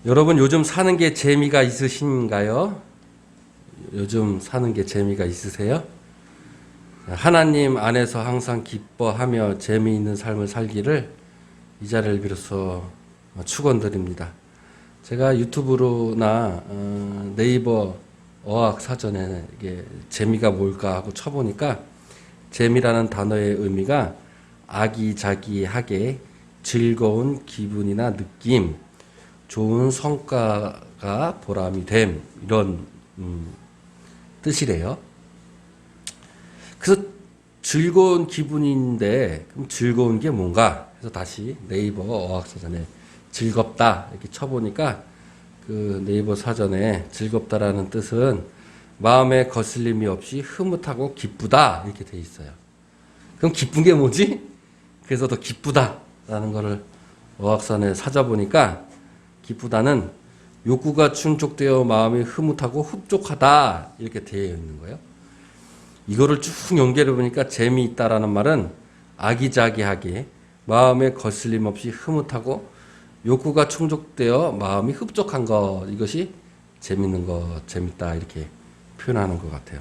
여러분 요즘 사는 게 재미가 있으신가요? 요즘 사는 게 재미가 있으세요? 하나님 안에서 항상 기뻐하며 재미있는 삶을 살기를 이 자리를 빌어서 축원드립니다. 제가 유튜브로나 네이버 어학 사전에 이게 재미가 뭘까 하고 쳐보니까 재미라는 단어의 의미가 아기자기하게 즐거운 기분이나 느낌, 좋은 성과가 보람이 됨 이런 뜻이래요. 그래서 즐거운 기분인데 그럼 즐거운 게 뭔가 해서 다시 네이버 어학사전에 즐겁다 이렇게 쳐보니까 그 네이버 사전에 즐겁다라는 뜻은 마음에 거슬림이 없이 흐뭇하고 기쁘다 이렇게 돼 있어요. 그럼 기쁜 게 뭐지? 그래서 더 기쁘다라는 거를 어학산에 찾아보니까 기쁘다는 욕구가 충족되어 마음이 흐뭇하고 흡족하다 이렇게 되어 있는 거예요. 이거를 쭉 연결해 보니까 재미있다라는 말은 아기자기하게 마음에 거슬림 없이 흐뭇하고 욕구가 충족되어 마음이 흡족한 것 이것이 재밌는 것 재밌다 이렇게 표현하는 것 같아요.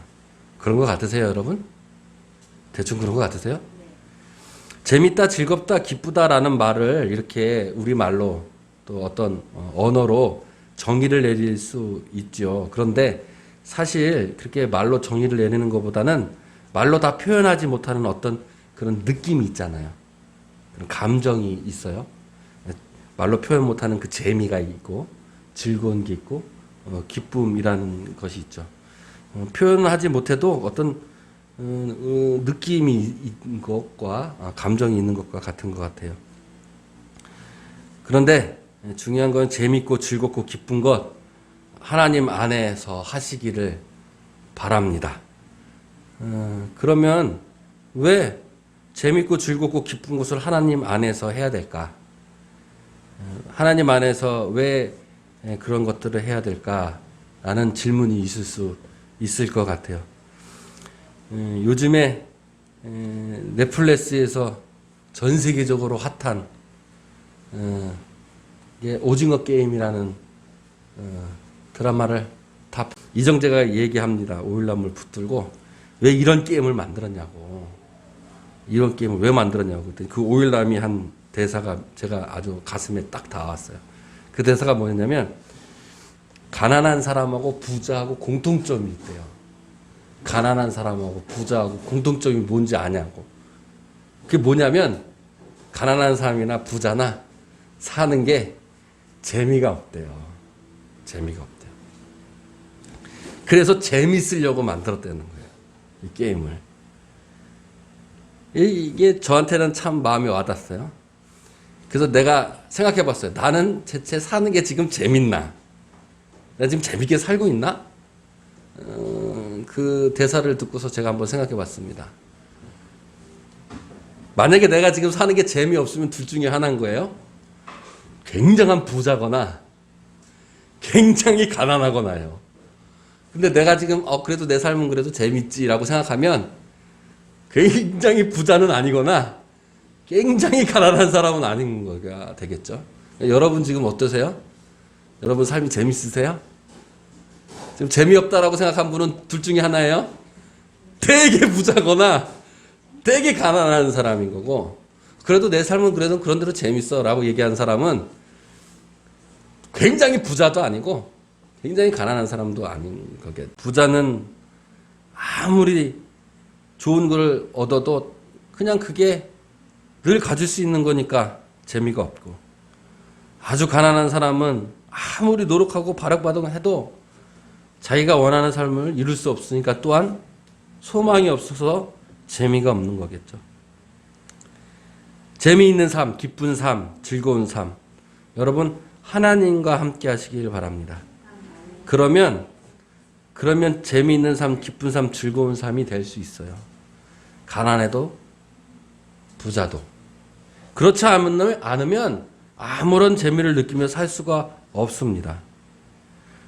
그런 것 같으세요 여러분? 대충 그런 것 같으세요? 재밌다 즐겁다 기쁘다라는 말을 이렇게 우리말로 또 어떤 언어로 정의를 내릴 수 있죠. 그런데 사실 그렇게 말로 정의를 내리는 것보다는 말로 다 표현하지 못하는 어떤 그런 느낌이 있잖아요. 그런 감정이 있어요. 말로 표현 못하는 그 재미가 있고 즐거운 게 있고 기쁨이라는 것이 있죠. 표현하지 못해도 어떤 느낌이 있는 것과 감정이 있는 것과 같은 것 같아요. 그런데 중요한 건 재밌고 즐겁고 기쁜 것 하나님 안에서 하시기를 바랍니다. 그러면 왜 재밌고 즐겁고 기쁜 것을 하나님 안에서 해야 될까? 하나님 안에서 왜 그런 것들을 해야 될까라는 질문이 있을 수 있을 것 같아요. 요즘에 넷플릭스에서 전 세계적으로 핫한 오징어 게임이라는 드라마를 다 이정재가 얘기합니다. 오일남을 붙들고 왜 이런 게임을 만들었냐고. 이런 게임을 왜 만들었냐고. 그랬더니 그 오일남이 한 대사가 제가 아주 가슴에 딱 닿았어요. 그 대사가 뭐였냐면 가난한 사람하고 부자하고 공통점이 있대요. 가난한 사람하고 부자하고 공통점이 뭔지 아냐고. 그게 뭐냐면 가난한 사람이나 부자나 사는 게 재미가 없대요. 재미가 없대요. 그래서 재밌으려고 만들었다는 거예요. 이 게임을. 이게 저한테는 참 마음에 와닿았어요. 그래서 내가 생각해 봤어요. 나는 대체 사는 게 지금 재밌나? 내가 지금 재밌게 살고 있나? 그 대사를 듣고서 제가 한번 생각해 봤습니다. 만약에 내가 지금 사는 게 재미없으면 둘 중에 하나인 거예요. 굉장한 부자거나 굉장히 가난하거나요. 근데 내가 지금 그래도 내 삶은 그래도 재밌지라고 생각하면 굉장히 부자는 아니거나 굉장히 가난한 사람은 아닌 거가 되겠죠. 여러분 지금 어떠세요? 여러분 삶이 재밌으세요? 지금 재미없다라고 생각한 분은 둘 중에 하나예요. 되게 부자거나 되게 가난한 사람인 거고, 그래도 내 삶은 그래도 그런 대로 재밌어 라고 얘기하는 사람은 굉장히 부자도 아니고 굉장히 가난한 사람도 아닌 거겠죠. 부자는 아무리 좋은 걸 얻어도 그냥 그게 늘 가질 수 있는 거니까 재미가 없고, 아주 가난한 사람은 아무리 노력하고 바락바락해도 자기가 원하는 삶을 이룰 수 없으니까 또한 소망이 없어서 재미가 없는 거겠죠. 재미있는 삶, 기쁜 삶, 즐거운 삶, 여러분 하나님과 함께 하시길 바랍니다. 그러면 재미있는 삶, 기쁜 삶, 즐거운 삶이 될 수 있어요. 가난해도 부자도. 그렇지 않으면 아무런 재미를 느끼며 살 수가 없습니다.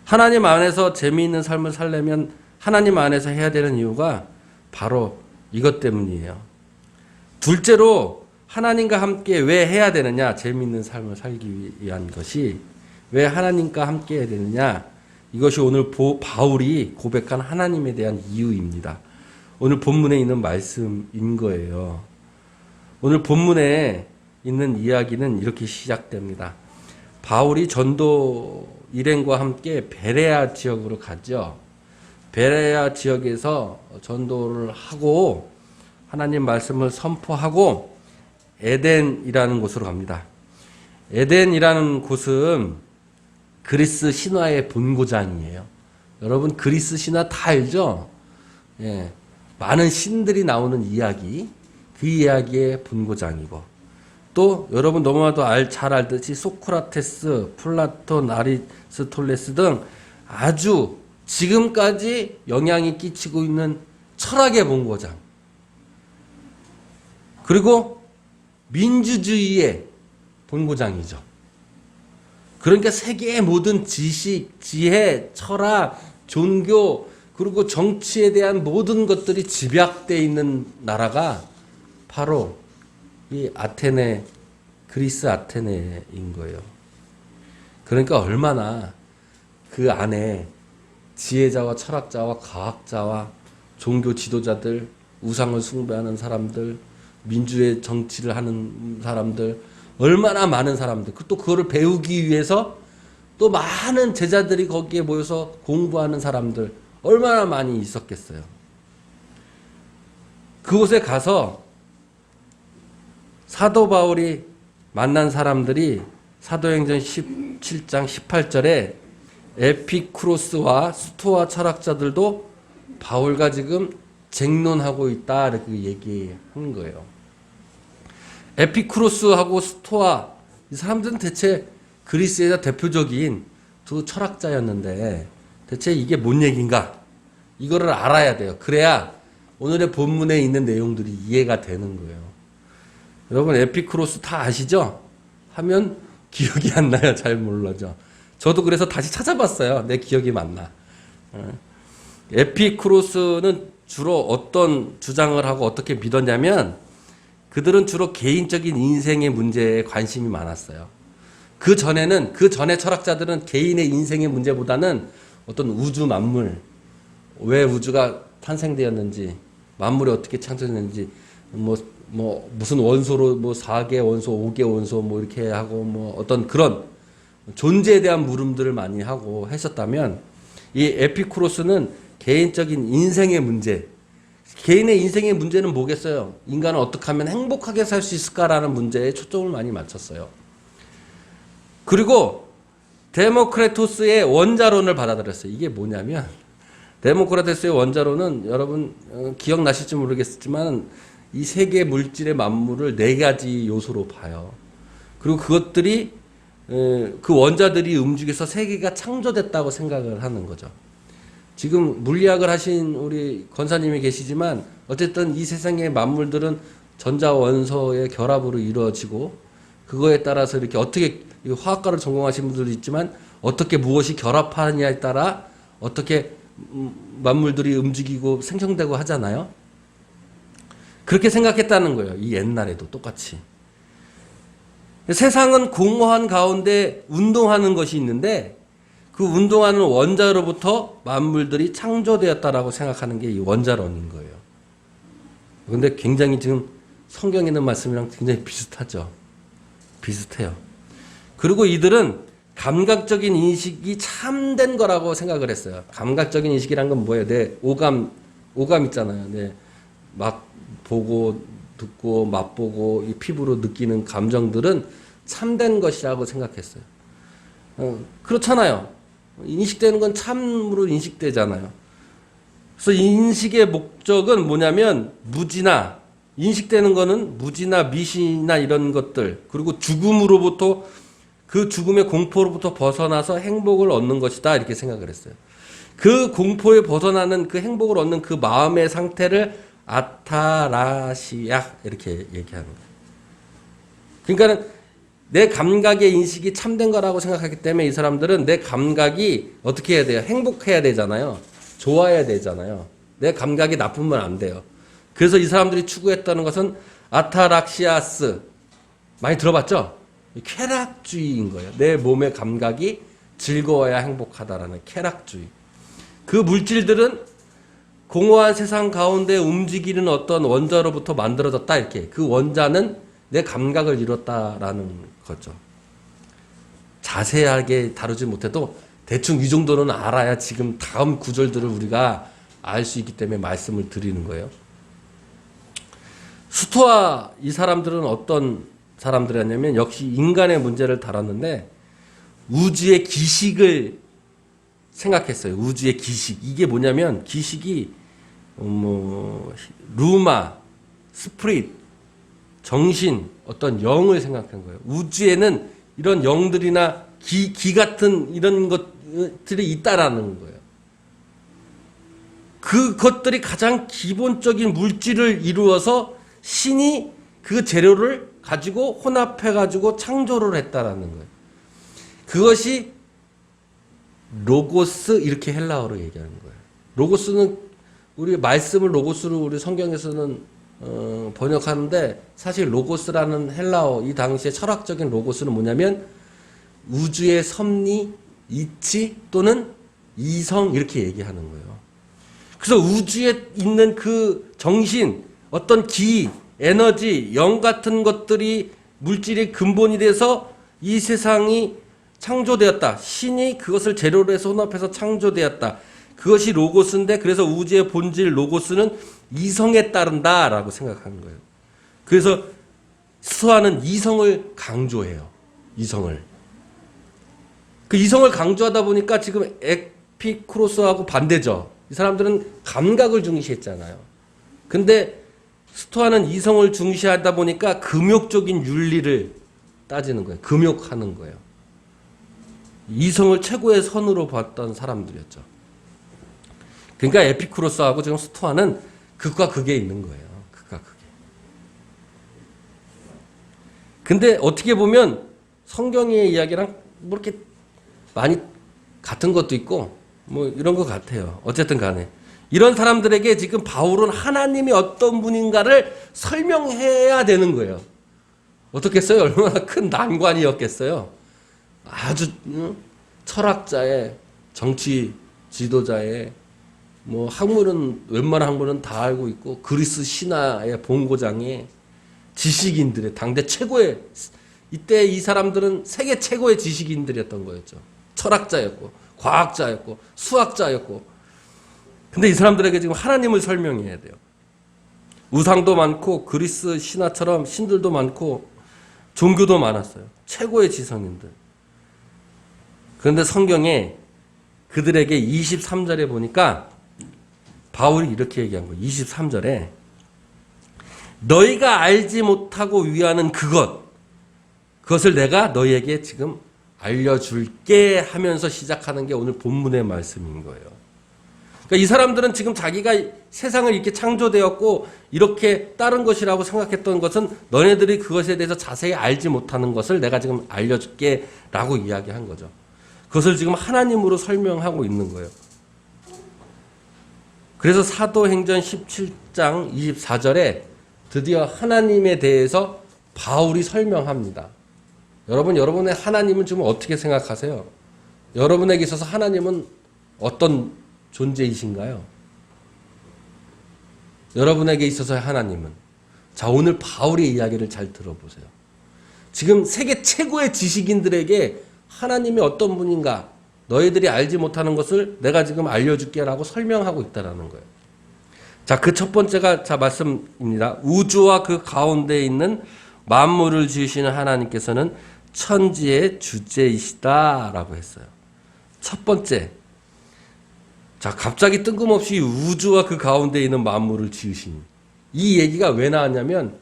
하나님 안에서 재미있는 삶을 살려면 하나님 안에서 해야 되는 이유가 바로 이것 때문이에요. 둘째로 하나님과 함께 왜 해야 되느냐? 재미있는 삶을 살기 위한 것이 왜 하나님과 함께 해야 되느냐? 이것이 오늘 바울이 고백한 하나님에 대한 이유입니다. 오늘 본문에 있는 말씀인 거예요. 오늘 본문에 있는 이야기는 이렇게 시작됩니다. 바울이 전도 일행과 함께 베레아 지역으로 가죠. 베레아 지역에서 전도를 하고 하나님 말씀을 선포하고 에덴이라는 곳으로 갑니다. 에덴이라는 곳은 그리스 신화의 본고장이에요. 여러분 그리스 신화 다 알죠? 예, 많은 신들이 나오는 이야기, 그 이야기의 본고장이고 또 여러분 너무나도 잘 알듯이 소크라테스, 플라톤, 아리스토텔레스 등 아주 지금까지 영향이 끼치고 있는 철학의 본고장, 그리고 민주주의의 본고장이죠. 그러니까 세계의 모든 지식, 지혜, 철학, 종교, 그리고 정치에 대한 모든 것들이 집약되어 있는 나라가 바로 이 아테네, 그리스 아테네인 거예요. 그러니까 얼마나 그 안에 지혜자와 철학자와 과학자와 종교 지도자들, 우상을 숭배하는 사람들, 민주의 정치를 하는 사람들, 얼마나 많은 사람들, 또 그거를 배우기 위해서 또 많은 제자들이 거기에 모여서 공부하는 사람들, 얼마나 많이 있었겠어요. 그곳에 가서 사도 바울이 만난 사람들이 사도행전 17장 18절에 에피쿠로스와 스토아 철학자들도 바울과 지금 쟁론하고 있다 이렇게 얘기하는 거예요. 에피쿠로스하고 스토아 이 사람들은 대체 그리스의 대표적인 두 철학자였는데 대체 이게 뭔 얘기인가? 이거를 알아야 돼요. 그래야 오늘의 본문에 있는 내용들이 이해가 되는 거예요. 여러분 에피쿠로스 다 아시죠? 하면 기억이 안 나요. 잘 몰라죠. 저도 그래서 다시 찾아봤어요. 내 기억이 맞나. 에피쿠로스는 주로 어떤 주장을 하고 어떻게 믿었냐면 그들은 주로 개인적인 인생의 문제에 관심이 많았어요. 그 전에 철학자들은 개인의 인생의 문제보다는 어떤 우주 만물, 왜 우주가 탄생되었는지, 만물이 어떻게 창조됐는지, 무슨 원소로 4개 원소, 5개 원소 이렇게 하고 어떤 그런 존재에 대한 물음들을 많이 하고 했었다면 이 에피쿠로스는 개인적인 인생의 문제, 개인의 인생의 문제는 뭐겠어요? 인간은 어떻게 하면 행복하게 살 수 있을까라는 문제에 초점을 많이 맞췄어요. 그리고 데모크레토스의 원자론을 받아들였어요. 이게 뭐냐면 데모크레토스의 원자론은 여러분 기억나실지 모르겠지만 이 세계 물질의 만물을 4가지 요소로 봐요. 그리고 그것들이 그 원자들이 움직여서 세계가 창조됐다고 생각을 하는 거죠. 지금 물리학을 하신 우리 권사님이 계시지만 어쨌든 이 세상의 만물들은 전자 원소의 결합으로 이루어지고 그거에 따라서 이렇게 어떻게 화학과를 전공하신 분들도 있지만 어떻게 무엇이 결합하느냐에 따라 어떻게 만물들이 움직이고 생성되고 하잖아요. 그렇게 생각했다는 거예요. 이 옛날에도 똑같이. 세상은 공허한 가운데 운동하는 것이 있는데 그 운동하는 원자로부터 만물들이 창조되었다라고 생각하는 게 이 원자론인 거예요. 그런데 굉장히 지금 성경에 있는 말씀이랑 굉장히 비슷하죠. 비슷해요. 그리고 이들은 감각적인 인식이 참된 거라고 생각을 했어요. 감각적인 인식이란 건 뭐예요? 내 오감 있잖아요. 막 보고 듣고 맛보고 이 피부로 느끼는 감정들은 참된 것이라고 생각했어요. 그렇잖아요. 인식되는 건 참으로 인식되잖아요. 그래서 인식의 목적은 뭐냐면 무지나 인식되는 거는 무지나 미신이나 이런 것들 그리고 죽음으로부터 그 죽음의 공포로부터 벗어나서 행복을 얻는 것이다 이렇게 생각을 했어요. 그 공포에 벗어나는 그 행복을 얻는 그 마음의 상태를 아타라시아 이렇게 얘기하는 거예요. 그러니까는 내 감각의 인식이 참된 거라고 생각하기 때문에 이 사람들은 내 감각이 어떻게 해야 돼요? 행복해야 되잖아요. 좋아야 되잖아요. 내 감각이 나쁘면 안 돼요. 그래서 이 사람들이 추구했다는 것은 아타락시아스 많이 들어봤죠? 쾌락주의인 거예요. 내 몸의 감각이 즐거워야 행복하다라는 쾌락주의. 그 물질들은 공허한 세상 가운데 움직이는 어떤 원자로부터 만들어졌다 이렇게. 그 원자는 내 감각을 이뤘다라는 거죠. 자세하게 다루지 못해도 대충 이 정도는 알아야 지금 다음 구절들을 우리가 알 수 있기 때문에 말씀을 드리는 거예요. 스토아 이 사람들은 어떤 사람들이었냐면 역시 인간의 문제를 다뤘는데 우주의 기식을 생각했어요. 우주의 기식. 이게 뭐냐면 기식이 루마, 스프릿, 정신, 어떤 영을 생각한 거예요. 우주에는 이런 영들이나 기 같은 이런 것들이 있다라는 거예요. 그것들이 가장 기본적인 물질을 이루어서 신이 그 재료를 가지고 혼합해가지고 창조를 했다라는 거예요. 그것이 로고스 이렇게 헬라어로 얘기하는 거예요. 로고스는 우리 말씀을 로고스로 우리 성경에서는 번역하는데 사실 로고스라는 헬라어 이 당시에 철학적인 로고스는 뭐냐면 우주의 섭리, 이치 또는 이성 이렇게 얘기하는 거예요. 그래서 우주에 있는 그 정신, 어떤 기, 에너지, 영 같은 것들이 물질의 근본이 돼서 이 세상이 창조되었다. 신이 그것을 재료로 해서 혼합해서 창조되었다. 그것이 로고스인데 그래서 우주의 본질 로고스는 이성에 따른다라고 생각하는 거예요. 그래서 스토아는 이성을 강조해요. 이성을. 그 이성을 강조하다 보니까 지금 에피쿠로스하고 반대죠. 이 사람들은 감각을 중시했잖아요. 근데 스토아는 이성을 중시하다 보니까 금욕적인 윤리를 따지는 거예요. 금욕하는 거예요. 이성을 최고의 선으로 봤던 사람들이었죠. 그러니까 에피쿠로스하고 지금 스토아는 극과 극에 있는 거예요. 극과 극에. 근데 어떻게 보면 성경의 이야기랑 뭐 이렇게 많이 같은 것도 있고 뭐 이런 것 같아요. 어쨌든 간에. 이런 사람들에게 지금 바울은 하나님이 어떤 분인가를 설명해야 되는 거예요. 어떻겠어요? 얼마나 큰 난관이었겠어요. 아주 철학자의 정치 지도자의 뭐 학문은 웬만한 학문은 다 알고 있고 그리스 신화의 본고장의 지식인들의 당대 최고의 이때 이 사람들은 세계 최고의 지식인들이었던 거였죠. 철학자였고 과학자였고 수학자였고 근데 이 사람들에게 지금 하나님을 설명해야 돼요. 우상도 많고 그리스 신화처럼 신들도 많고 종교도 많았어요. 최고의 지성인들. 그런데 성경에 그들에게 23절에 보니까 바울이 이렇게 얘기한 거예요. 23절에 너희가 알지 못하고 위하는 그것을 내가 너희에게 지금 알려줄게 하면서 시작하는 게 오늘 본문의 말씀인 거예요. 그러니까 이 사람들은 지금 자기가 세상을 이렇게 창조되었고 이렇게 다른 것이라고 생각했던 것은 너네들이 그것에 대해서 자세히 알지 못하는 것을 내가 지금 알려줄게 라고 이야기한 거죠. 그것을 지금 하나님으로 설명하고 있는 거예요. 그래서 사도행전 17장 24절에 드디어 하나님에 대해서 바울이 설명합니다. 여러분의 하나님은 지금 어떻게 생각하세요? 여러분에게 있어서 하나님은 어떤 존재이신가요? 여러분에게 있어서의 하나님은 자 오늘 바울의 이야기를 잘 들어보세요. 지금 세계 최고의 지식인들에게 하나님이 어떤 분인가 너희들이 알지 못하는 것을 내가 지금 알려줄게 라고 설명하고 있다는 거예요. 자, 그 첫 번째가 자 말씀입니다. 우주와 그 가운데 있는 만물을 지으시는 하나님께서는 천지의 주제이시다 라고 했어요. 첫 번째. 자, 갑자기 뜬금없이 우주와 그 가운데 있는 만물을 지으신 이 얘기가 왜 나왔냐면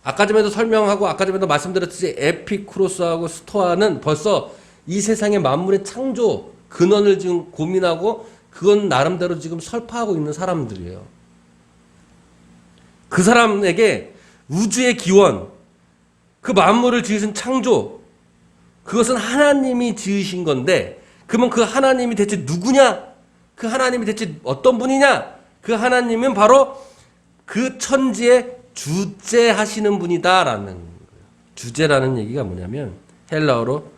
아까 전에도 설명하고 아까 전에도 말씀드렸듯이 에피쿠로스하고 스토아는 벌써 이 세상의 만물의 창조 근원을 지금 고민하고 그건 나름대로 지금 설파하고 있는 사람들이에요. 그 사람에게 우주의 기원, 그 만물을 지으신 창조, 그것은 하나님이 지으신 건데 그러면 그 하나님이 대체 누구냐? 그 하나님이 대체 어떤 분이냐? 그 하나님은 바로 그 천지에 주재하시는 분이다라는 거예요. 주제라는 얘기가 뭐냐면 헬라어로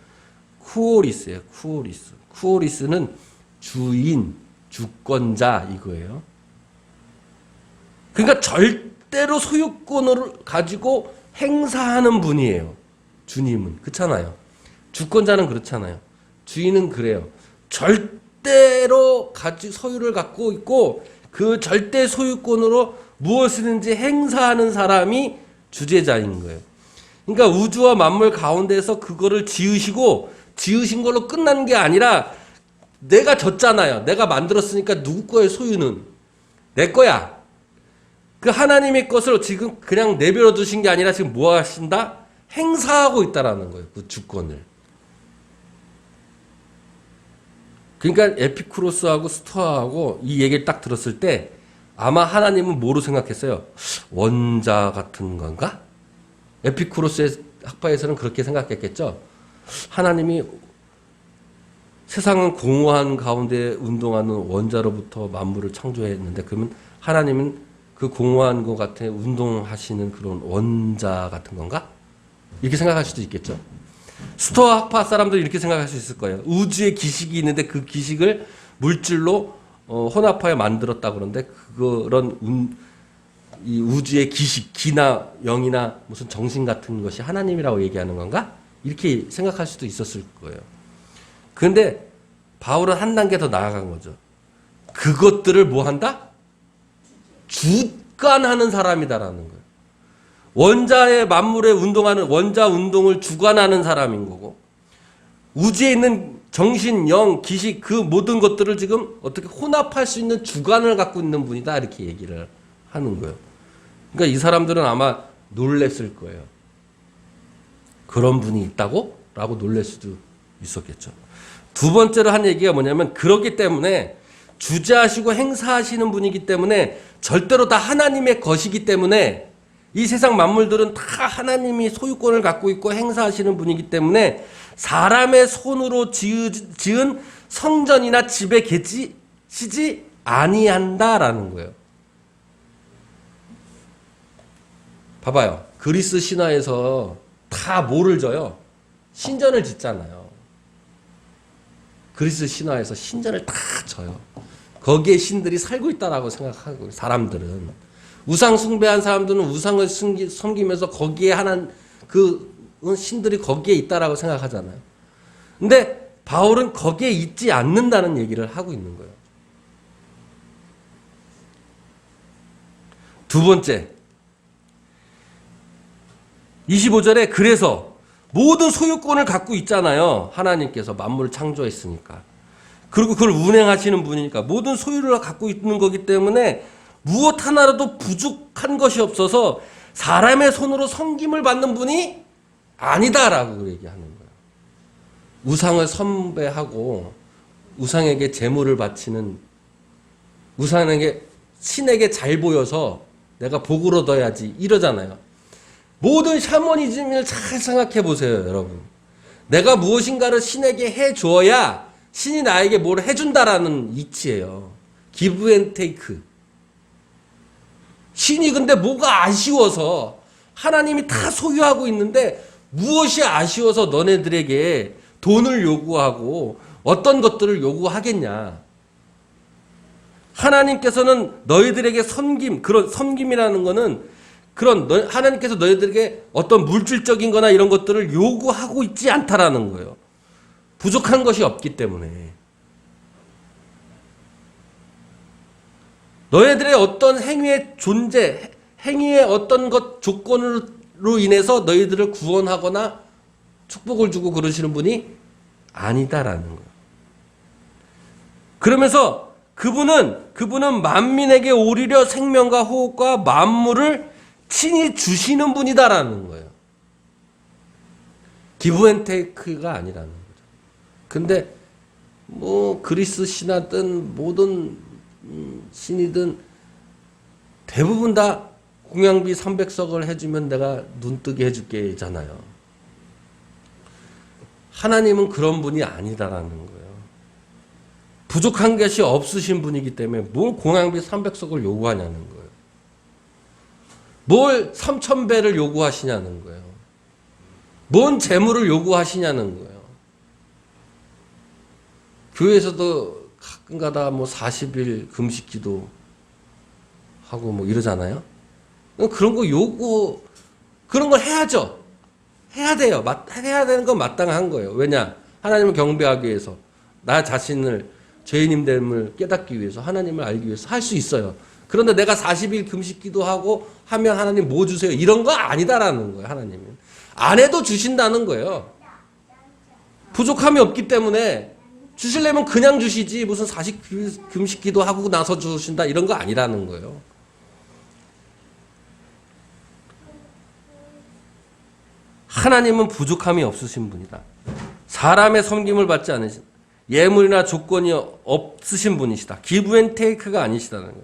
쿠오리스예요. 쿠오리스. 쿠오리스는 주인, 주권자 이거예요. 그러니까 절대로 소유권을 가지고 행사하는 분이에요. 주님은. 그렇잖아요. 주권자는 그렇잖아요. 주인은 그래요. 절대로 소유를 갖고 있고 그 절대 소유권으로 무엇이든지 행사하는 사람이 주제자인 거예요. 그러니까 우주와 만물 가운데서 그거를 지으신 걸로 끝난 게 아니라 내가 졌잖아요. 내가 만들었으니까 누구 거의 소유는 내 거야. 그 하나님의 것을 지금 그냥 내버려 두신 게 아니라 지금 뭐 하신다? 행사하고 있다라는 거예요. 그 주권을. 그러니까 에피쿠로스하고 스토아하고 이 얘기를 딱 들었을 때 아마 하나님은 뭐로 생각했어요? 원자 같은 건가? 에피쿠로스의 학파에서는 그렇게 생각했겠죠. 하나님이 세상은 공허한 가운데 운동하는 원자로부터 만물을 창조했는데 그러면 하나님은 그 공허한 것 같은 운동하시는 그런 원자 같은 건가? 이렇게 생각할 수도 있겠죠. 스토아 학파 사람들이 이렇게 생각할 수 있을 거예요. 우주에 기식이 있는데 그 기식을 물질로 혼합하여 만들었다 그러는데 그런 이 우주의 기식, 기나 영이나 무슨 정신 같은 것이 하나님이라고 얘기하는 건가? 이렇게 생각할 수도 있었을 거예요. 그런데 바울은 한 단계 더 나아간 거죠. 그것들을 뭐 한다? 주관하는 사람이다라는 거예요. 원자의 만물에 운동하는 원자 운동을 주관하는 사람인 거고 우주에 있는 정신, 영, 기식 그 모든 것들을 지금 어떻게 혼합할 수 있는 주관을 갖고 있는 분이다 이렇게 얘기를 하는 거예요. 그러니까 이 사람들은 아마 놀랬을 거예요. 그런 분이 있다고? 라고 놀랄 수도 있었겠죠. 두 번째로 한 얘기가 뭐냐면 그렇기 때문에 주재하시고 행사하시는 분이기 때문에 절대로 다 하나님의 것이기 때문에 이 세상 만물들은 다 하나님이 소유권을 갖고 있고 행사하시는 분이기 때문에 사람의 손으로 지은 성전이나 집에 계시지 아니한다라는 거예요. 봐봐요. 그리스 신화에서 다 뭐를 져요? 신전을 짓잖아요. 그리스 신화에서 신전을 다 져요. 거기에 신들이 살고 있다라고 생각하고 사람들은 우상 숭배한 사람들은 우상을 섬기면서 거기에 그 신들이 거기에 있다라고 생각하잖아요. 근데 바울은 거기에 있지 않는다는 얘기를 하고 있는 거예요. 두 번째 25절에 그래서 모든 소유권을 갖고 있잖아요. 하나님께서 만물을 창조했으니까. 그리고 그걸 운행하시는 분이니까 모든 소유를 갖고 있는 거기 때문에 무엇 하나라도 부족한 것이 없어서 사람의 손으로 섬김을 받는 분이 아니다라고 얘기하는 거예요. 우상을 숭배하고 우상에게 제물을 바치는 우상에게 신에게 잘 보여서 내가 복을 얻어야지 이러잖아요. 모든 샤머니즘을 잘 생각해 보세요, 여러분. 내가 무엇인가를 신에게 해 주어야 신이 나에게 뭘 해준다라는 이치예요. 기브 앤 테이크. 신이 근데 뭐가 아쉬워서 하나님이 다 소유하고 있는데 무엇이 아쉬워서 너네들에게 돈을 요구하고 어떤 것들을 요구하겠냐. 하나님께서는 너희들에게 그런 섬김이라는 거는 하나님께서 너희들에게 어떤 물질적인 거나 이런 것들을 요구하고 있지 않다라는 거예요. 부족한 것이 없기 때문에. 너희들의 어떤 행위의 어떤 것 조건으로 인해서 너희들을 구원하거나 축복을 주고 그러시는 분이 아니다라는 거예요. 그러면서 그분은 만민에게 오히려 생명과 호흡과 만물을 친히 주시는 분이다라는 거예요. 기브 앤 테이크가 아니라는 거죠. 근데 그리스 신화든 모든 신이든 대부분 다 공양비 300석을 해주면 내가 눈뜨게 해줄게잖아요. 하나님은 그런 분이 아니다라는 거예요. 부족한 것이 없으신 분이기 때문에 뭘 공양비 300석을 요구하냐는 거예요. 뭘 3000배를 요구하시냐는 거예요. 뭔 재물을 요구하시냐는 거예요. 교회에서도 가끔가다 뭐 40일 금식 기도 하고 뭐 이러잖아요. 그런 거 그런 걸 해야죠. 해야 돼요. 해야 되는 건 마땅한 거예요. 왜냐? 하나님을 경배하기 위해서, 나 자신을 죄인임됨을 깨닫기 위해서, 하나님을 알기 위해서 할 수 있어요. 그런데 내가 40일 금식 기도하고 하면 하나님 뭐 주세요? 이런 거 아니다라는 거예요. 하나님은 안 해도 주신다는 거예요. 부족함이 없기 때문에 주시려면 그냥 주시지 무슨 40일 금식 기도하고 나서 주신다 이런 거 아니라는 거예요. 하나님은 부족함이 없으신 분이다. 사람의 섬김을 받지 않으신, 예물이나 조건이 없으신 분이시다. 기브 앤 테이크가 아니시다는 거예요.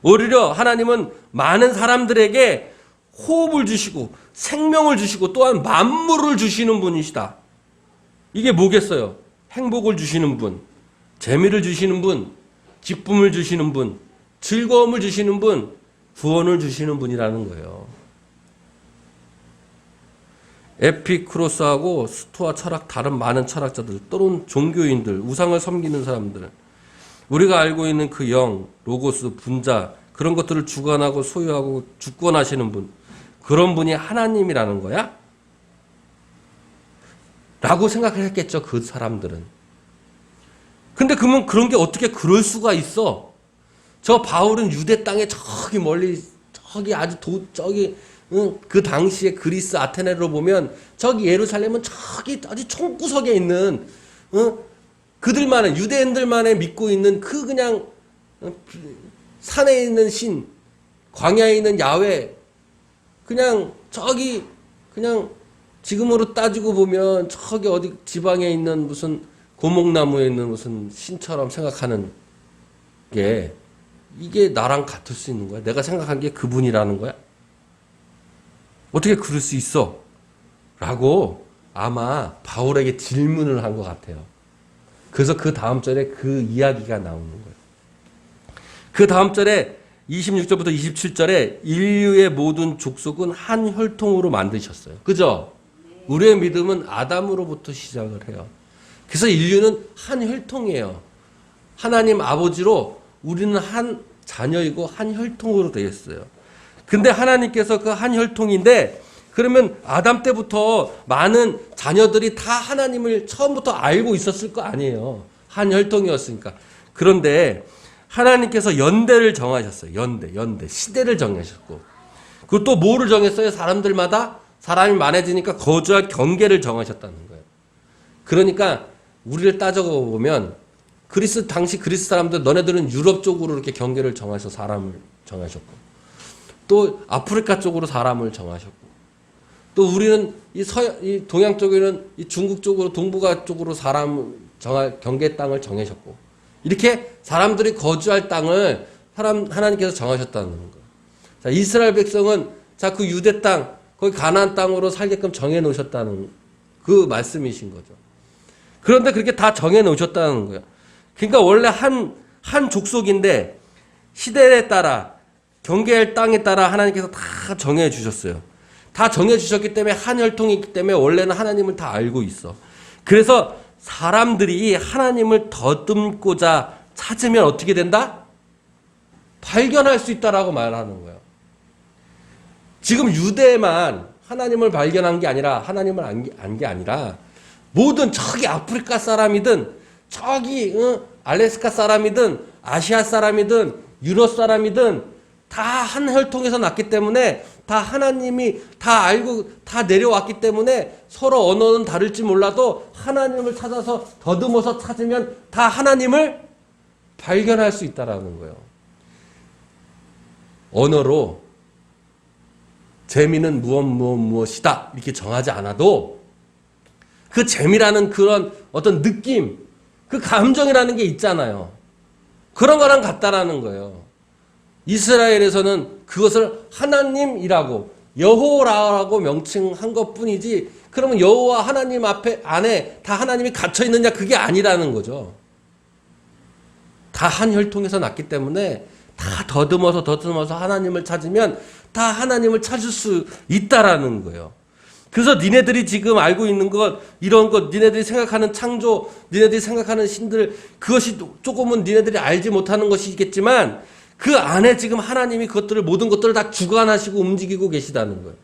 오히려 하나님은 많은 사람들에게 호흡을 주시고 생명을 주시고 또한 만물을 주시는 분이시다. 이게 뭐겠어요? 행복을 주시는 분, 재미를 주시는 분, 기쁨을 주시는 분, 즐거움을 주시는 분, 구원을 주시는 분이라는 거예요. 에피쿠로스하고 스토아 철학 다른 많은 철학자들 또는 종교인들, 우상을 섬기는 사람들, 우리가 알고 있는 그 영, 로고스, 분자 그런 것들을 주관하고 소유하고 주권하시는 분, 그런 분이 하나님이라는 거야? 라고 생각을 했겠죠, 그 사람들은. 근데 그러면 그런 게 어떻게 그럴 수가 있어? 저 바울은 유대 땅에 저기 멀리, 저기 아주 그 당시에 그리스 아테네로 보면 저기 예루살렘은 저기 아주 총구석에 있는 그들만의 유대인들만의 믿고 있는 그 그냥 산에 있는 신, 광야에 있는 야훼, 그냥 저기 그냥 지금으로 따지고 보면 저기 어디 지방에 있는 무슨 고목나무에 있는 무슨 신처럼 생각하는 게 이게 나랑 같을 수 있는 거야? 내가 생각한 게 그분이라는 거야? 어떻게 그럴 수 있어? 라고 아마 바울에게 질문을 한 것 같아요. 그래서 그 다음 절에 그 이야기가 나오는 거예요. 그 다음 절에 26절부터 27절에 인류의 모든 족속은 한 혈통으로 만드셨어요. 그죠? 우리의 믿음은 아담으로부터 시작을 해요. 그래서 인류는 한 혈통이에요. 하나님 아버지로 우리는 한 자녀이고 한 혈통으로 되어 있어요. 근데 하나님께서 그 한 혈통인데 그러면 아담 때부터 많은 자녀들이 다 하나님을 처음부터 알고 있었을 거 아니에요. 한 혈통이었으니까. 그런데 하나님께서 연대를 정하셨어요. 연대. 시대를 정하셨고. 그리고 또 뭐를 정했어요? 사람들마다 사람이 많아지니까 거주할 경계를 정하셨다는 거예요. 그러니까 우리를 따져보 보면 당시 그리스 사람들 너네들은 유럽 쪽으로 이렇게 경계를 정하셔서 사람을 정하셨고 또 아프리카 쪽으로 사람을 정하셨고 또 우리는 이 동양 쪽에는 이 중국 쪽으로 동북아 쪽으로 경계 땅을 정하셨고 이렇게 사람들이 거주할 땅을 하나님께서 정하셨다는 거예요. 자, 이스라엘 백성은 그 유대 땅 거기 가나안 땅으로 살게끔 정해 놓으셨다는 그 말씀이신 거죠. 그런데 그렇게 다 정해 놓으셨다는 거예요. 그러니까 원래 한 족속인데 시대에 따라 경계할 땅에 따라 하나님께서 다 정해 주셨어요. 다 정해 주셨기 때문에 한 혈통이기 때문에 원래는 하나님을 다 알고 있어. 그래서 사람들이 하나님을 더듬고자 찾으면 어떻게 된다? 발견할 수 있다라고 말하는 거예요. 지금 유대만 하나님을 발견한 게 아니라 하나님을 안 게 아니라 모든 저기 아프리카 사람이든 저기 알래스카 사람이든 아시아 사람이든 유럽 사람이든 다 한 혈통에서 났기 때문에 다 하나님이 다 알고 다 내려왔기 때문에 서로 언어는 다를지 몰라도 하나님을 찾아서 더듬어서 찾으면 다 하나님을 발견할 수 있다라는 거예요. 언어로 재미는 무엇이다 이렇게 정하지 않아도 그 재미라는 그런 어떤 느낌, 그 감정이라는 게 있잖아요. 그런 거랑 같다라는 거예요. 이스라엘에서는 그것을 하나님이라고 여호와라고 명칭한 것뿐이지 그러면 여호와 하나님 안에 다 하나님이 갇혀 있느냐 그게 아니라는 거죠. 다 한 혈통에서 났기 때문에 다 더듬어서 하나님을 찾으면 다 하나님을 찾을 수 있다라는 거예요. 그래서 니네들이 지금 알고 있는 것, 이런 것, 니네들이 생각하는 창조, 니네들이 생각하는 신들, 그것이 조금은 니네들이 알지 못하는 것이겠지만 그 안에 지금 하나님이 그것들을, 모든 것들을 다 주관하시고 움직이고 계시다는 거예요.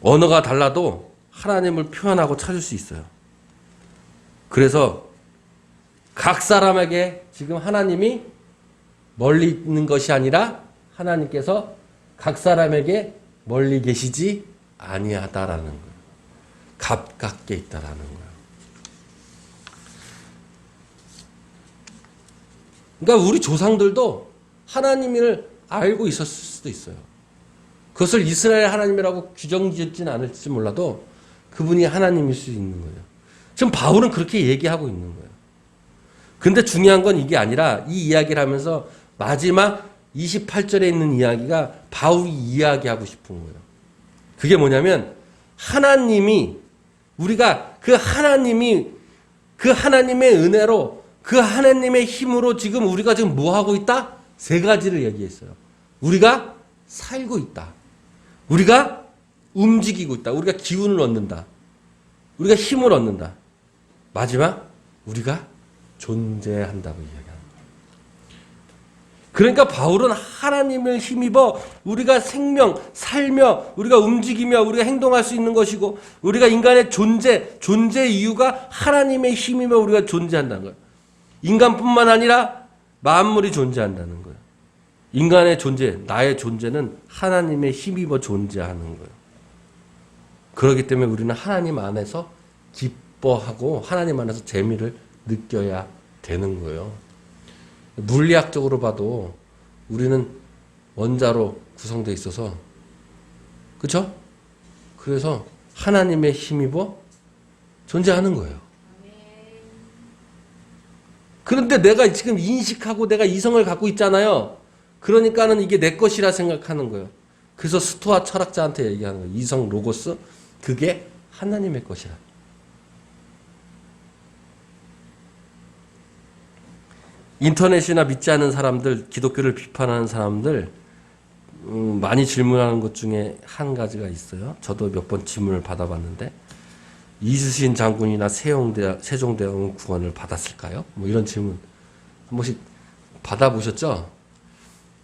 언어가 달라도 하나님을 표현하고 찾을 수 있어요. 그래서 각 사람에게 지금 하나님이 멀리 있는 것이 아니라 하나님께서 각 사람에게 멀리 계시지 아니하다라는 거예요. 가깝게 있다라는 거예요. 그러니까 우리 조상들도 하나님을 알고 있었을 수도 있어요. 그것을 이스라엘 하나님이라고 규정짓지는 않을지 몰라도 그분이 하나님일 수 있는 거예요. 지금 바울은 그렇게 얘기하고 있는 거예요. 근데 중요한 건 이게 아니라 이 이야기를 하면서 마지막 28절에 있는 이야기가 바울이 이야기하고 싶은 거예요. 그게 뭐냐면 하나님이, 우리가 그 하나님이, 그 하나님의 은혜로, 그 하나님의 힘으로 지금 우리가 지금 뭐 하고 있다? 세 가지를 얘기했어요. 우리가 살고 있다. 우리가 움직이고 있다. 우리가 기운을 얻는다. 우리가 힘을 얻는다. 마지막, 우리가 존재한다고 이야기합니다. 그러니까 바울은 하나님을 힘입어 우리가 생명, 살며, 우리가 움직이며, 우리가 행동할 수 있는 것이고, 우리가 인간의 존재 이유가 하나님의 힘이며 우리가 존재한다는 거예요. 인간뿐만 아니라 만물이 존재한다는 거예요. 인간의 존재, 나의 존재는 하나님의 힘입어 존재하는 거예요. 그렇기 때문에 우리는 하나님 안에서 기뻐하고 하나님 안에서 재미를 느껴야 되는 거예요. 물리학적으로 봐도 우리는 원자로 구성되어 있어서, 그렇죠? 그래서 하나님의 힘입어 존재하는 거예요. 그런데 내가 지금 인식하고 내가 이성을 갖고 있잖아요. 그러니까는 이게 내 것이라 생각하는 거예요. 그래서 스토아 철학자한테 얘기하는 거예요. 이성 로고스, 그게 하나님의 것이라. 인터넷이나 믿지 않는 사람들, 기독교를 비판하는 사람들 많이 질문하는 것 중에 한 가지가 있어요. 저도 몇 번 질문을 받아봤는데, 이순신 장군이나 세종대왕은 구원을 받았을까요? 뭐 이런 질문 한 번씩 받아보셨죠?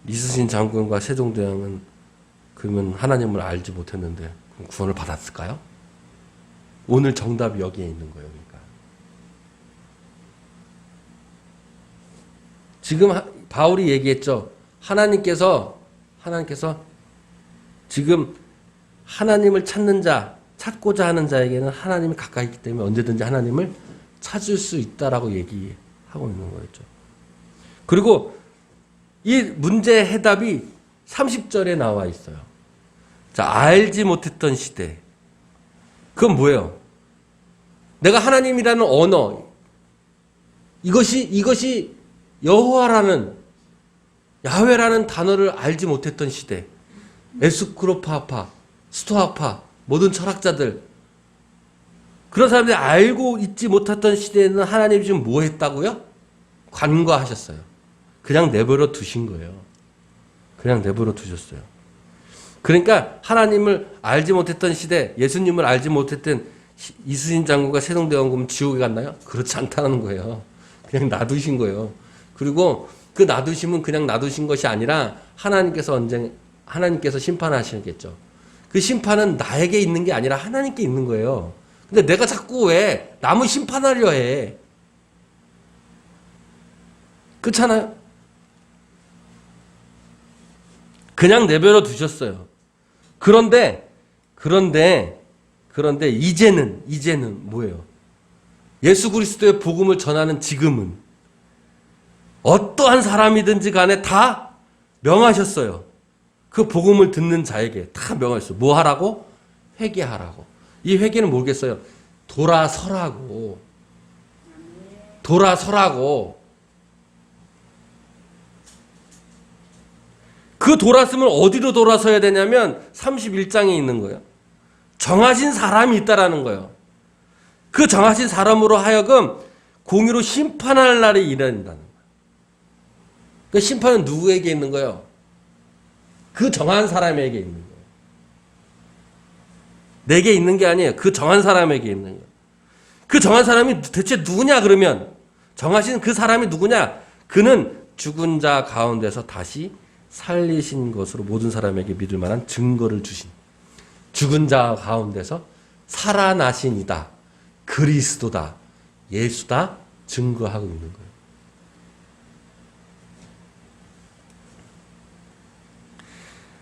이순신 장군과 세종대왕은 그러면 하나님을 알지 못했는데 구원을 받았을까요? 오늘 정답이 여기에 있는 거예요. 그러니까 지금 바울이 얘기했죠. 하나님께서 지금 하나님을 찾고자 하는 자에게는 하나님이 가까이 있기 때문에 언제든지 하나님을 찾을 수 있다라고 얘기하고 있는 거였죠. 그리고 이 문제의 해답이 30절에 나와 있어요. 자, 알지 못했던 시대. 그건 뭐예요? 내가 하나님이라는 언어, 이것이 여호와라는, 야훼라는 단어를 알지 못했던 시대. 에스크로파파, 스토아파, 모든 철학자들, 그런 사람들이 알고 있지 못했던 시대에는 하나님이 지금 뭐 했다고요? 관과하셨어요. 그냥 내버려 두신 거예요. 그냥 내버려 두셨어요. 그러니까 하나님을 알지 못했던 시대, 예수님을 알지 못했던 이순신 장군과 세종대왕은 지옥에 갔나요? 그렇지 않다는 거예요. 그냥 놔두신 거예요. 그리고 그 놔두심은 그냥 놔두신 것이 아니라 하나님께서 심판하시겠죠. 그 심판은 나에게 있는 게 아니라 하나님께 있는 거예요. 근데 내가 자꾸 왜 남을 심판하려 해? 그렇잖아요? 그냥 내버려 두셨어요. 그런데 이제는 뭐예요? 예수 그리스도의 복음을 전하는 지금은 어떠한 사람이든지 간에 다 명하셨어요. 그 복음을 듣는 자에게 다 명하셨어요. 뭐 하라고? 회개하라고. 이 회개는 모르겠어요. 돌아서라고. 그 돌았으면 어디로 돌아서야 되냐면 31장에 있는 거예요. 정하신 사람이 있다라는 거예요. 그 정하신 사람으로 하여금 공의로 심판할 날이 이른다는 거예요. 그 심판은 누구에게 있는 거예요? 그 정한 사람에게 있는 거예요. 내게 있는 게 아니에요. 그 정한 사람에게 있는 거예요. 그 정한 사람이 대체 누구냐 그러면 정하신 그 사람이 누구냐? 그는 죽은 자 가운데서 다시 살리신 것으로 모든 사람에게 믿을 만한 증거를 주신 죽은 자 가운데서 살아나신 이다. 그리스도다. 예수다. 증거하고 있는 거예요.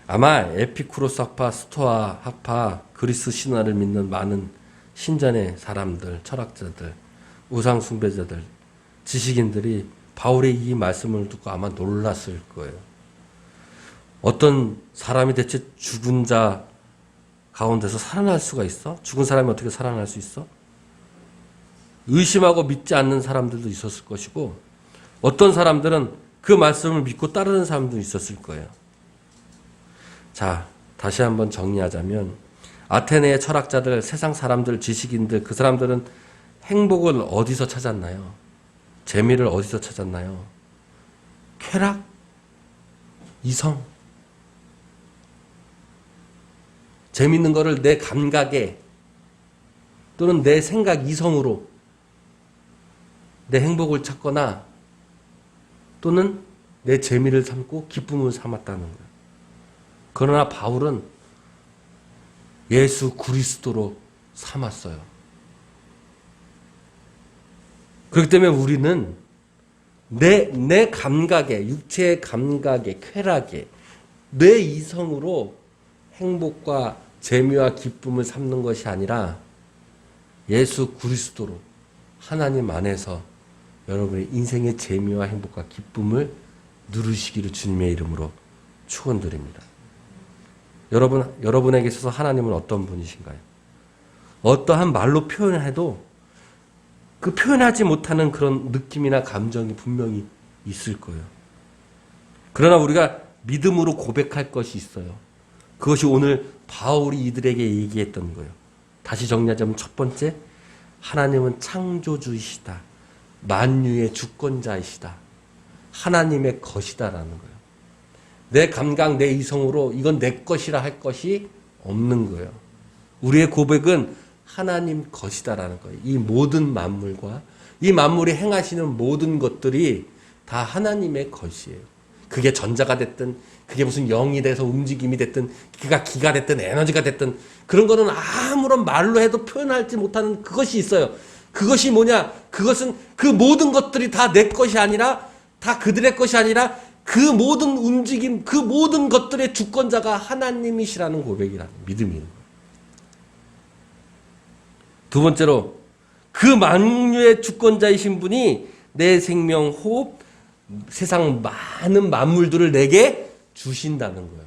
아마 에피쿠로스 학파, 스토아 학파, 그리스 신화를 믿는 많은 신전의 사람들, 철학자들, 우상 숭배자들, 지식인들이 바울의 이 말씀을 듣고 아마 놀랐을 거예요. 어떤 사람이 대체 죽은 자 가운데서 살아날 수가 있어? 죽은 사람이 어떻게 살아날 수 있어? 의심하고 믿지 않는 사람들도 있었을 것이고 어떤 사람들은 그 말씀을 믿고 따르는 사람도 있었을 거예요. 자, 다시 한번 정리하자면 아테네의 철학자들, 세상 사람들, 지식인들 그 사람들은 행복을 어디서 찾았나요? 재미를 어디서 찾았나요? 쾌락? 이성? 재밌는 거를 내 감각에 또는 내 생각 이성으로 내 행복을 찾거나 또는 내 재미를 삼고 기쁨을 삼았다는 거예요. 그러나 바울은 예수 그리스도로 삼았어요. 그렇기 때문에 우리는 내 감각에, 육체의 감각에, 쾌락에, 내 이성으로 행복과 재미와 기쁨을 삼는 것이 아니라 예수 그리스도로 하나님 안에서 여러분의 인생의 재미와 행복과 기쁨을 누리시기를 주님의 이름으로 축원드립니다. 여러분에게 있어서 하나님은 어떤 분이신가요? 어떠한 말로 표현해도 그 표현하지 못하는 그런 느낌이나 감정이 분명히 있을 거예요. 그러나 우리가 믿음으로 고백할 것이 있어요. 그것이 오늘 바울이 이들에게 얘기했던 거예요. 다시 정리하자면 첫 번째, 하나님은 창조주이시다. 만유의 주권자이시다. 하나님의 것이다라는 거예요. 내 감각, 내 이성으로 이건 내 것이라 할 것이 없는 거예요. 우리의 고백은 하나님 것이다라는 거예요. 이 모든 만물과 이 만물이 행하시는 모든 것들이 다 하나님의 것이에요. 그게 전자가 됐든 그게 무슨 영이 돼서 움직임이 됐든 그가 기가 됐든 에너지가 됐든 그런 거는 아무런 말로 해도 표현하지 못하는 그것이 있어요. 그것이 뭐냐? 그것은 그 모든 것들이 다 내 것이 아니라 다 그들의 것이 아니라 그 모든 움직임, 그 모든 것들의 주권자가 하나님이시라는 고백이라는 믿음이에요. 두 번째로 그 만유의 주권자이신 분이 내 생명, 호흡, 세상 많은 만물들을 내게 주신다는 거예요.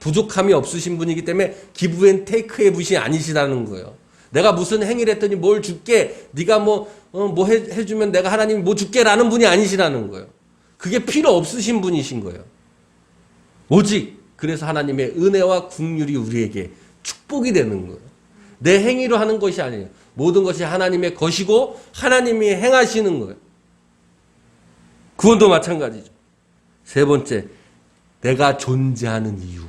부족함이 없으신 분이기 때문에 give and take의 분이 아니시다는 거예요. 내가 무슨 행위를 했더니 뭘 줄게, 네가 뭐 해주면 내가 하나님이 뭐 줄게라는 분이 아니시라는 거예요. 그게 필요 없으신 분이신 거예요. 오직 그래서 하나님의 은혜와 긍휼이 우리에게 축복이 되는 거예요. 내 행위로 하는 것이 아니에요. 모든 것이 하나님의 것이고 하나님이 행하시는 거예요. 구원도 마찬가지죠. 세 번째, 내가 존재하는 이유.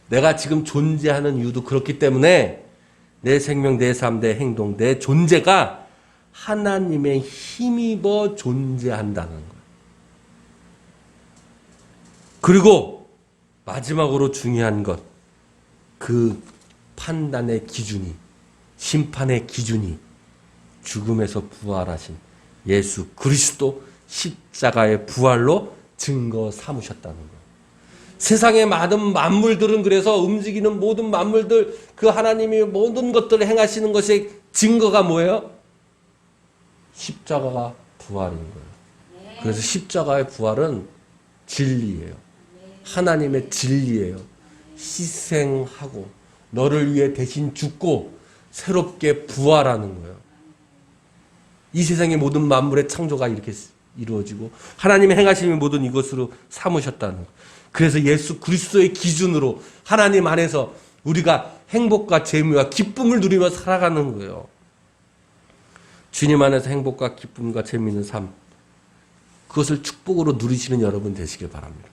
내가 지금 존재하는 이유도 그렇기 때문에 내 생명, 내 삶, 내 행동, 내 존재가 하나님의 힘입어 존재한다는 거예요. 그리고 마지막으로 중요한 것, 그 판단의 기준이, 심판의 기준이 죽음에서 부활하신 예수 그리스도 십자가의 부활로 증거 삼으셨다는 거예요. 세상의 많은 만물들은 그래서 움직이는 모든 만물들, 그 하나님이 모든 것들을 행하시는 것의 증거가 뭐예요? 십자가가 부활인 거예요. 그래서 십자가의 부활은 진리예요. 하나님의 진리예요. 희생하고 너를 위해 대신 죽고 새롭게 부활하는 거예요. 이 세상의 모든 만물의 창조가 이렇게 이루어지고 하나님의 행하심이 모든 이것으로 삼으셨다는 거예요. 그래서 예수 그리스도의 기준으로 하나님 안에서 우리가 행복과 재미와 기쁨을 누리며 살아가는 거예요. 주님 안에서 행복과 기쁨과 재미있는 삶, 그것을 축복으로 누리시는 여러분 되시길 바랍니다.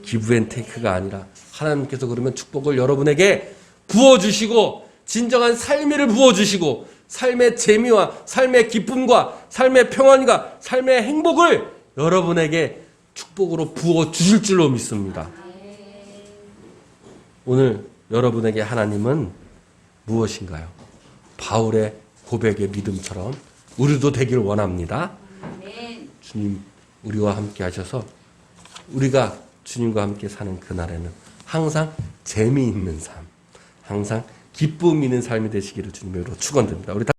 기브 앤 테이크가 아니라 하나님께서 그러면 축복을 여러분에게 부어주시고 진정한 삶의를 부어주시고 삶의 재미와 삶의 기쁨과 삶의 평안과 삶의 행복을 여러분에게 축복으로 부어주실 줄로 믿습니다. 오늘 여러분에게 하나님은 무엇인가요? 바울의 고백의 믿음처럼 우리도 되길 원합니다. 주님 우리와 함께 하셔서 우리가 주님과 함께 사는 그날에는 항상 재미있는 삶, 항상 기쁨 있는 삶이 되시기를 주님으로 축원드립니다. 우리